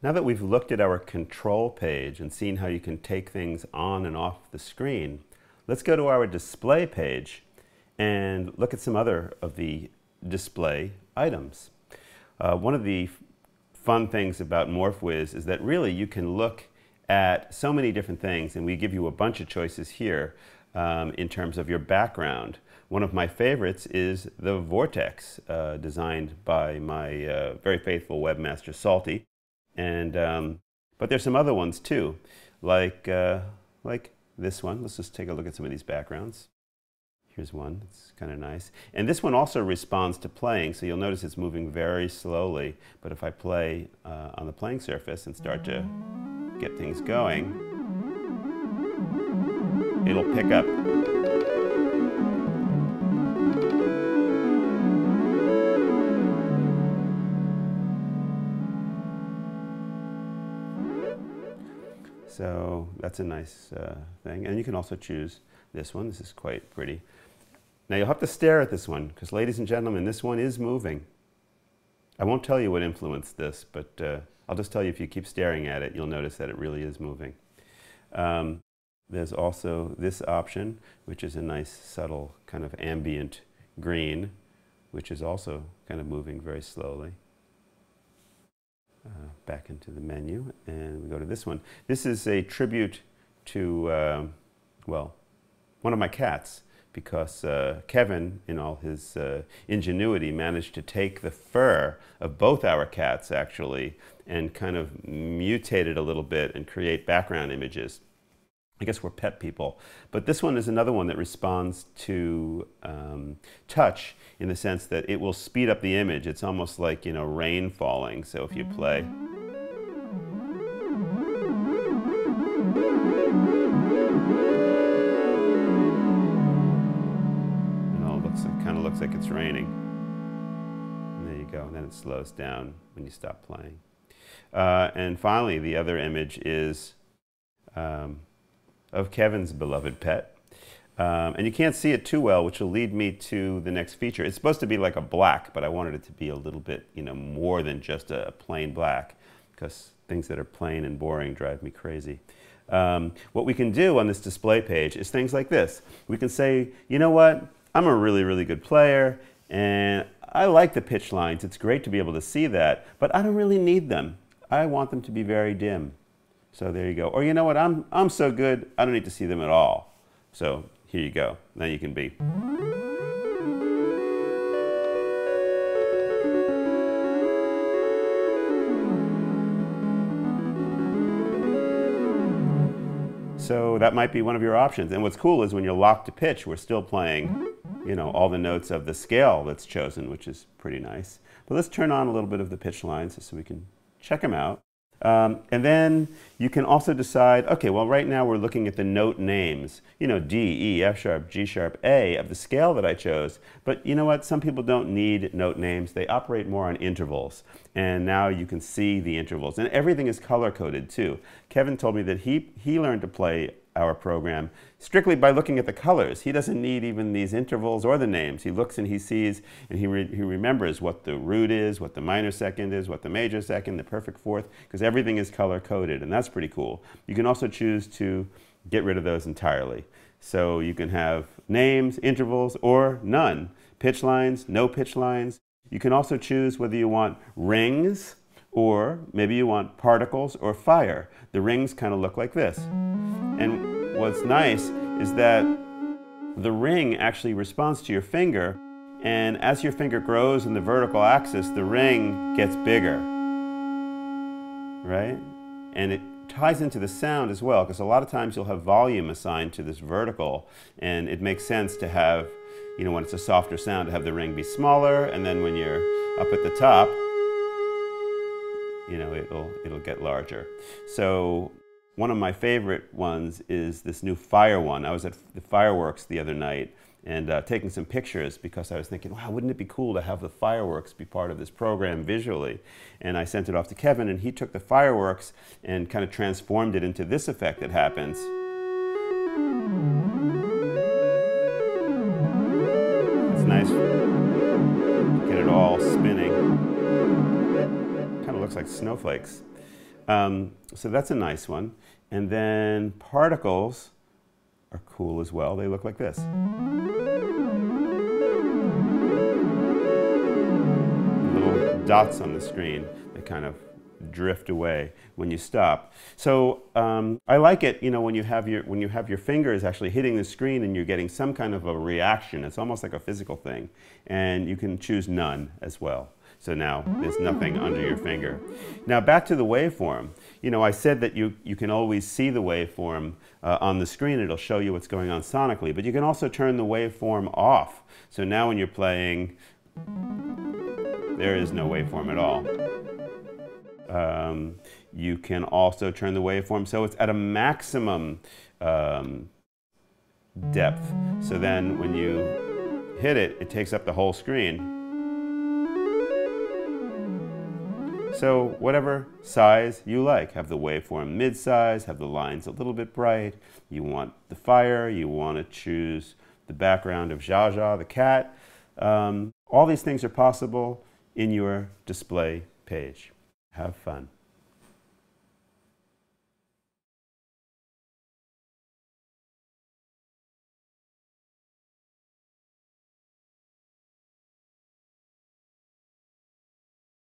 Now that we've looked at our control page and seen how you can take things on and off the screen, let's go to our display page and look at some other of the display items. One of the fun things about MorphWiz is that really you can look at so many different things, and we give you a bunch of choices here in terms of your background. One of my favorites is the vortex, designed by my very faithful webmaster Salty. And but there's some other ones too, like this one. Let's just take a look at some of these backgrounds. Here's one. It's kind of nice. And this one also responds to playing, so you'll notice it's moving very slowly. But if I play on the playing surface and start to get things going, it'll pick up. So that's a nice thing. And you can also choose this one. This is quite pretty. Now you'll have to stare at this one, because ladies and gentlemen, this one is moving. I won't tell you what influenced this, but I'll just tell you if you keep staring at it, you'll notice that it really is moving. There's also this option, which is a nice subtle kind of ambient green, which is also kind of moving very slowly. Back into the menu, and we go to this one. This is a tribute to, well, one of my cats, because Kevin, in all his ingenuity, managed to take the fur of both our cats, actually, and kind of mutate it a little bit and create background images. I guess we're pet people. But this one is another one that responds to touch, in the sense that it will speed up the image. It's almost like, you know, rain falling. So if you play, it kind of looks like it's raining. And there you go. And then it slows down when you stop playing. And finally, the other image is of Kevin's beloved pet. And you can't see it too well, which will lead me to the next feature. It's supposed to be like a black, but I wanted it to be a little bit, you know, more than just a plain black, because things that are plain and boring drive me crazy. What we can do on this display page is things like this. We can say, you know what? I'm a really, really good player, and I like the pitch lines. It's great to be able to see that, but I don't really need them. I want them to be very dim. So there you go. Or you know what? I'm so good, I don't need to see them at all. So here you go. Now you can be. So that might be one of your options. And what's cool is when you're locked to pitch, we're still playing, you know, all the notes of the scale that's chosen, which is pretty nice. But let's turn on a little bit of the pitch lines so we can check them out. And then you can also decide, okay, well, right now we're looking at the note names, you know, D, E, F sharp, G sharp, A of the scale that I chose. But you know what? Some people don't need note names. They operate more on intervals. And now you can see the intervals. And everything is color-coded, too. Kevin told me that he learned to play our program strictly by looking at the colors. He doesn't need even these intervals or the names. He looks and he sees, and he remembers what the root is, what the minor second is, what the major second, the perfect fourth, because everything is color-coded, and that's pretty cool. You can also choose to get rid of those entirely. So you can have names, intervals, or none. Pitch lines, no pitch lines. You can also choose whether you want rings, or maybe you want particles or fire. The rings kind of look like this. And what's nice is that the ring actually responds to your finger, and as your finger grows in the vertical axis, the ring gets bigger, right? And it ties into the sound as well, because a lot of times you'll have volume assigned to this vertical, and it makes sense to have, you know, when it's a softer sound, to have the ring be smaller, and then when you're up at the top, you know, it'll get larger. So one of my favorite ones is this new fire one. I was at the fireworks the other night and taking some pictures, because I was thinking, wow, wouldn't it be cool to have the fireworks be part of this program visually? And I sent it off to Kevin, and he took the fireworks and kind of transformed it into this effect that happens. It's nice. Get it all spinning. Kind of looks like snowflakes. So that's a nice one. And then particles are cool as well. They look like this. Little dots on the screen that kind of drift away when you stop. So I like it, you know, when you have your fingers actually hitting the screen and you're getting some kind of a reaction. It's almost like a physical thing, and you can choose none as well. So now there's nothing under your finger. Now back to the waveform. You know, I said that you can always see the waveform on the screen. It'll show you what's going on sonically, but you can also turn the waveform off. So now when you're playing, there is no waveform at all. You can also turn the waveform so it's at a maximum depth. So then when you hit it, it takes up the whole screen. So whatever size you like. Have the waveform mid-size, have the lines a little bit bright. You want the fire, you want to choose the background of Zha Zha, the cat. All these things are possible in your display page. Have fun.